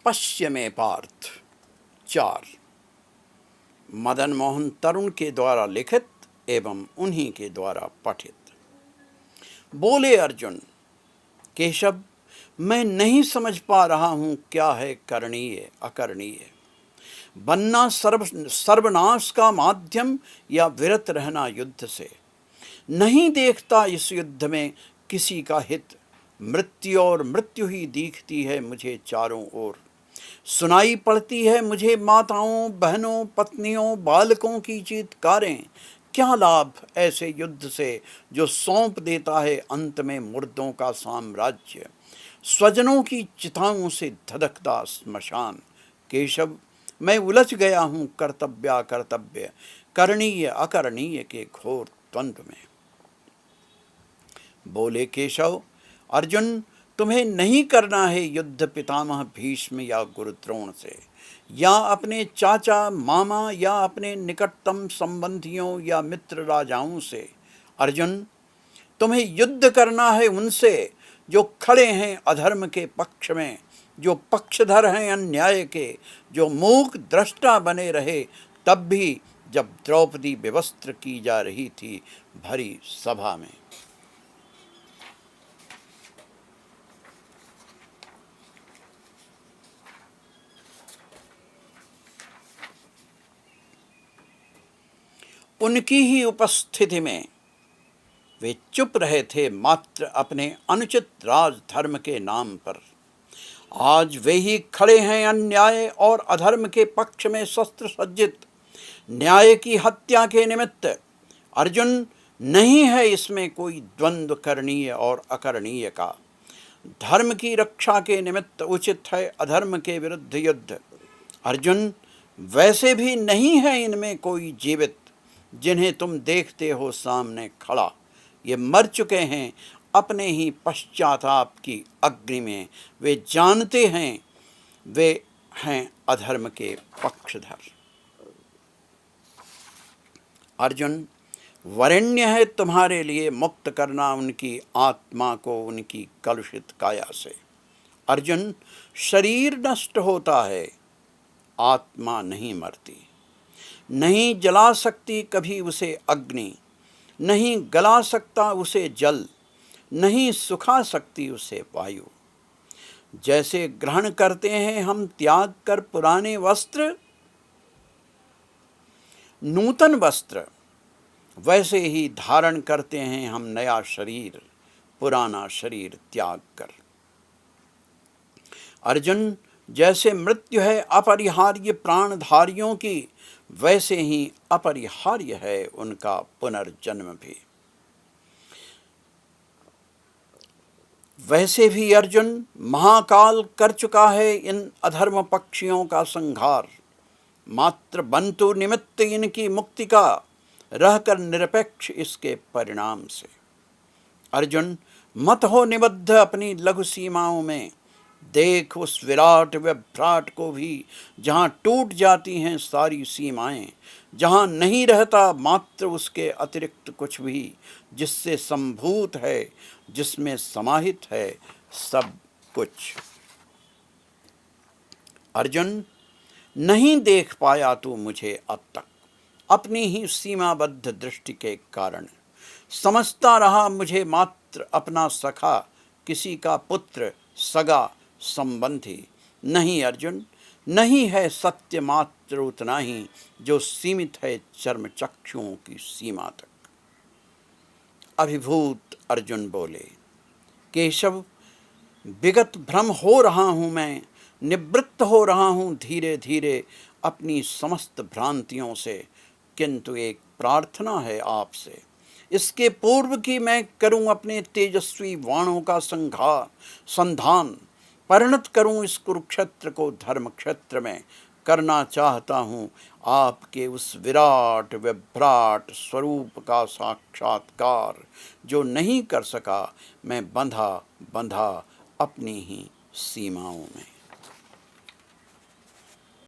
पश्य में पार्थ 4 मदन मोहन तरुण के द्वारा लिखित एवं उन्हीं के द्वारा पठित। बोले अर्जुन, केशव, मैं नहीं समझ पा रहा हूँ क्या है करणीय अकरणीय, बनना सर्वनाश का माध्यम या विरत रहना युद्ध से। नहीं देखता इस युद्ध में किसी का हित, मृत्यु और मृत्यु ही दिखती है मुझे चारों ओर। सुनाई पड़ती है मुझे माताओं, बहनों, पत्नियों, बालकों की चीत्कारें। क्या लाभ ऐसे युद्ध से जो सौंप देता है अंत में मुर्दों का साम्राज्य, स्वजनों की चिताओं से धधकता स्मशान। केशव, मैं उलझ गया हूँ कर्तव्याकर्तव्य, करणीय अकरणीय के घोर द्वंद्व में। बोले केशव, अर्जुन, तुम्हें नहीं करना है युद्ध पितामह भीष्म या गुरु द्रोण से, या अपने चाचा मामा, या अपने निकटतम संबंधियों या मित्र राजाओं से। अर्जुन, तुम्हें युद्ध करना है उनसे जो खड़े हैं अधर्म के पक्ष में, जो पक्षधर हैं अन्याय के, जो मूक दृष्टा बने रहे तब भी जब द्रौपदी विवस्त्र की जा रही थी भरी सभा में। उनकी ही उपस्थिति में वे चुप रहे थे मात्र अपने अनुचित राजधर्म के नाम पर। आज वे ही खड़े हैं अन्याय और अधर्म के पक्ष में शस्त्र सज्जित, न्याय की हत्या के निमित्त। अर्जुन, नहीं है इसमें कोई द्वंद्व करणीय और अकरणीय का। धर्म की रक्षा के निमित्त उचित है अधर्म के विरुद्ध युद्ध। अर्जुन, वैसे भी नहीं है इनमें कोई जीवित जिन्हें तुम देखते हो सामने खड़ा। ये मर चुके हैं अपने ही पश्चाताप की अग्नि में। वे जानते हैं वे हैं अधर्म के पक्षधर। अर्जुन, वरेण्य है तुम्हारे लिए मुक्त करना उनकी आत्मा को उनकी कलुषित काया से। अर्जुन, शरीर नष्ट होता है, आत्मा नहीं मरती। नहीं जला सकती कभी उसे अग्नि, नहीं गला सकता उसे जल, नहीं सुखा सकती उसे वायु। जैसे ग्रहण करते हैं हम त्याग कर पुराने वस्त्र, नूतन वस्त्र, वैसे ही धारण करते हैं हम नया शरीर, पुराना शरीर त्याग कर। अर्जुन, जैसे मृत्यु है अपरिहार्य प्राणधारियों की, वैसे ही अपरिहार्य है उनका पुनर्जन्म भी। वैसे भी अर्जुन, महाकाल कर चुका है इन अधर्म पक्षियों का संहार। मात्र बंतु निमित्त इनकी मुक्ति का, रहकर निरपेक्ष इसके परिणाम से। अर्जुन, मत हो निबद्ध अपनी लघु सीमाओं में। देख उस विराट विभ्राट को भी, जहाँ टूट जाती हैं सारी सीमाएं, जहाँ नहीं रहता मात्र उसके अतिरिक्त कुछ भी, जिससे संभूत है, जिसमें समाहित है सब कुछ। अर्जुन, नहीं देख पाया तू मुझे अब तक अपनी ही सीमाबद्ध दृष्टि के कारण। समझता रहा मुझे मात्र अपना सखा, किसी का पुत्र, सगा, संबंधी। नहीं अर्जुन, नहीं है सत्य मात्र उतना ही जो सीमित है चर्म चक्षुओं की सीमा तक। अभिभूत अर्जुन बोले, केशव, विगत भ्रम हो रहा हूँ मैं, निवृत्त हो रहा हूँ धीरे धीरे अपनी समस्त भ्रांतियों से। किंतु एक प्रार्थना है आपसे, इसके पूर्व कि मैं करूं अपने तेजस्वी वाणों का संधान, परिणत करूं इस कुरुक्षेत्र को धर्म क्षेत्र में, करना चाहता हूं आपके उस विराट विभ्राट स्वरूप का साक्षात्कार जो नहीं कर सका मैं बंधा बंधा अपनी ही सीमाओं में।